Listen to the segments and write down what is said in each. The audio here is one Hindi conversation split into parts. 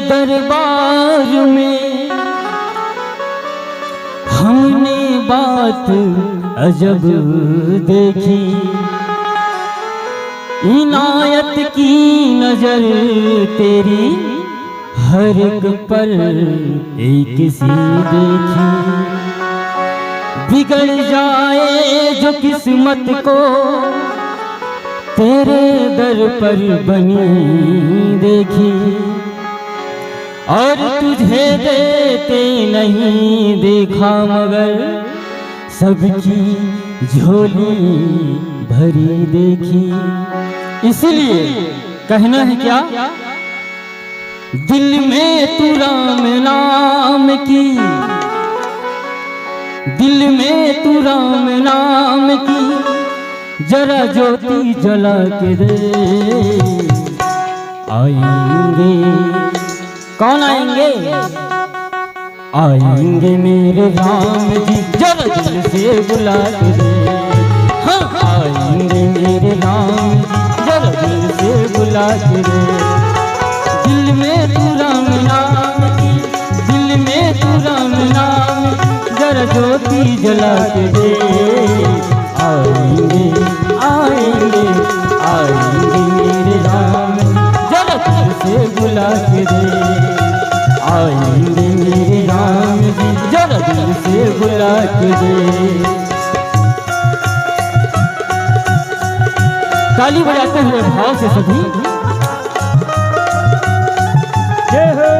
दरबार में हमने बात अजब देखी, इनायत की नजर तेरी हर एक पल एक सी देखी। बिगड़ जाए जो किस्मत को तेरे दर पर बनी देखी, और तुझे देते नहीं देखा मगर सबकी झोली भरी देखी। इसलिए कहना है क्या, दिल में तू राम नाम की, दिल में तू राम नाम की जरा ज्योति जला के दे। आएंगे, कौन आएंगे? आएंगे मेरे राम जी जरा दिल से बुला के दे। हाँ, आएंगे मेरे राम जी जरा दिल से बुला के दे। दिल में तू राम नाम की, दिल में तू राम नाम जरा ज्योति जला के दे। आएंगे आएंगे आएंगे मेरे राम जरा दिल से बुला के दे। आएंगे मेरे राम जी जरा दिल से बुला के दे। ताली बजाते हुए भाव से सभी जय हो।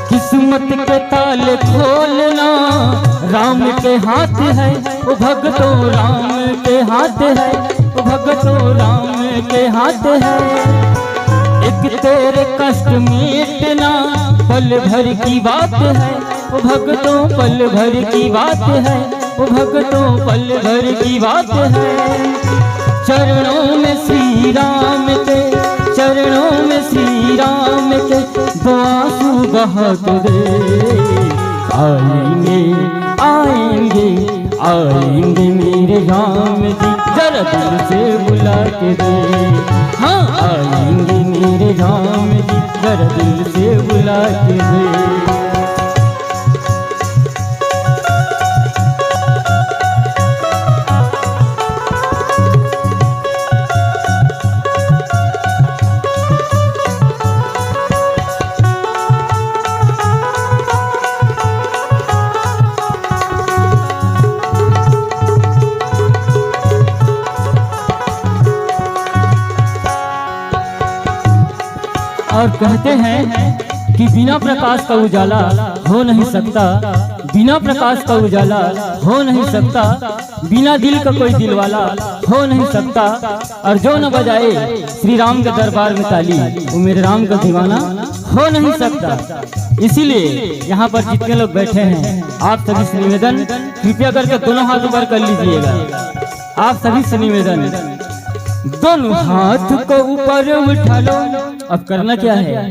किस्मत के ताले खोलना राम के हाथ है, वो भगतो राम के हाथ है, वो भगतो राम के हाथ है। एक तेरे कष्ट मिटना पल भर की बात है, वो भगतों पल भर की बात है, वो भगतों पल भर की बात है। चरणों में श्री राम के, चरणों में श्री राम के दो आंसू बहा दे। आएंगे आएंगे आएंगे मेरे राम जी जरा दिल से बुला के दे। हाँ, आएंगे मेरे राम जी जरा दिल से बुला के दे। और कहते हैं कि बिना प्रकाश का उजाला हो नहीं सकता, बिना प्रकाश का उजाला हो नहीं सकता, बिना दिल का कोई दिल वाला हो नहीं सकता। और जो न बजाए श्री राम के दरबार में ताली वो मेरे राम का दीवाना हो नहीं सकता। इसीलिए यहाँ पर जितने लोग बैठे हैं आप सभी से निवेदन, कृपया करके दोनों हाथ ऊपर कर लीजिएगा। आप सभी से निवेदन, दोनों हाथ को ऊपर उठा लो। अब करना क्या है,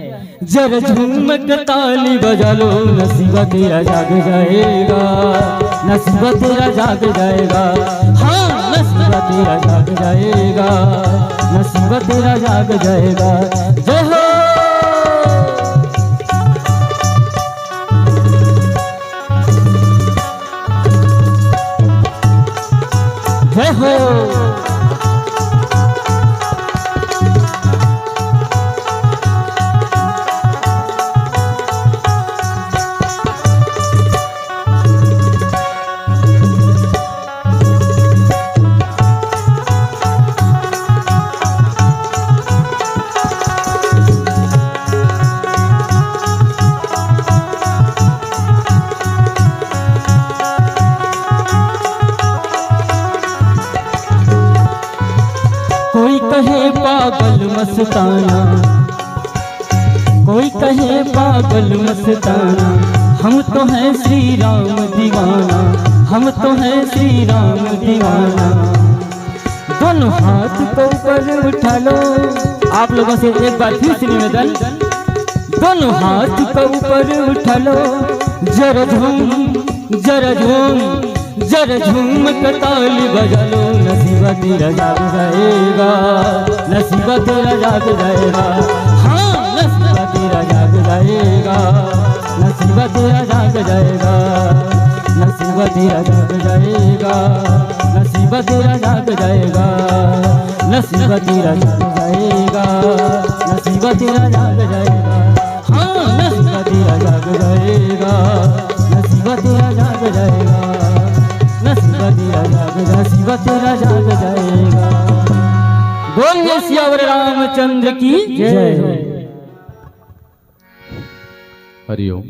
जरा झूम के ताली बजा लो। नसीबा तेरा जाग जाएगा, नसीबा तेरा जाग जाएगा। हाँ, नसीबा तेरा जाग जाएगा, नसीबा तेरा जाग जाएगा। जय हो, जय हो। पागल मस्ताना, कोई कहे पागल मस्ताना, हम तो हैं श्री राम दीवाना, हम तो हैं श्री राम दीवाना। दोनों हाथ को ऊपर उठा लो। आप लोगों से एक बार फिर से निवेदन, दोनों हाथ को ऊपर उठा लो। जरा झूम जरा झूम जरा झूम के ताली बजा लो। नसीबा तेरा जाग जाएगा, नसीबा तेरा जाग जाएगा। हाँ नसीबा तेरा जाग जाएगा, नसीबा तेरा जाग जाएगा, नसीबा तेरा जाग जाएगा, नसीबा तेरा जाग जाएगा, नसीबा तेरा जाग जाएगा, नसीबा तेरा जाग जाएगा। हाँ नसीबा तेरा जाग जाएगा, नसीबा तेरा जाग जाएगा, नसीबा तेरा जाग जाएगा। बोलिए सियावर रामचंद्र की जय। हरिओम।